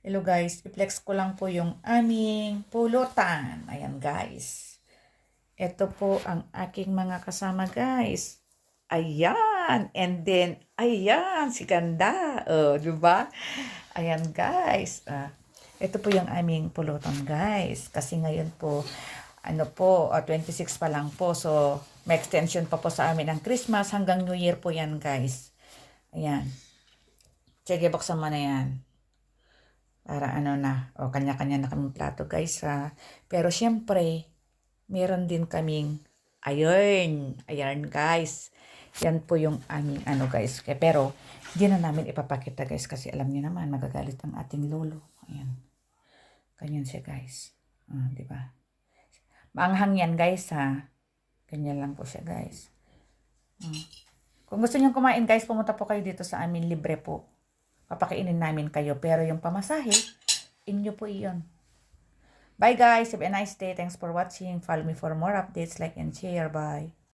Hello guys, i-flex ko lang po yung aming pulutan. Ayan guys. Ito po ang aking mga kasama guys. Ayan. And then, ayan, si Ganda. Oh, di ba? Ayan guys. Ito po yung aming pulutan guys. Kasi ngayon po, 26 pa lang po. So, may extension pa po sa amin ang Christmas hanggang New Year po yan guys. Ayan. Sige, buksan mo na yan. Para kanya-kanya na kaming plato guys ha. Pero syempre, meron din kaming, ayan guys. Yan po yung aming guys. Pero, hindi na namin ipapakita guys kasi alam niyo naman, magagalit ang ating lolo. Ayan. Ganyan siya guys. Di ba? Maanghang yan guys ha. Ganyan lang po siya guys. Kung gusto niyo kumain guys, pumunta po kayo dito sa amin, libre po. Papakainin namin kayo. Pero yung pamasahe, inyo po iyon. Bye guys. Have a nice day. Thanks for watching. Follow me for more updates. Like and share. Bye.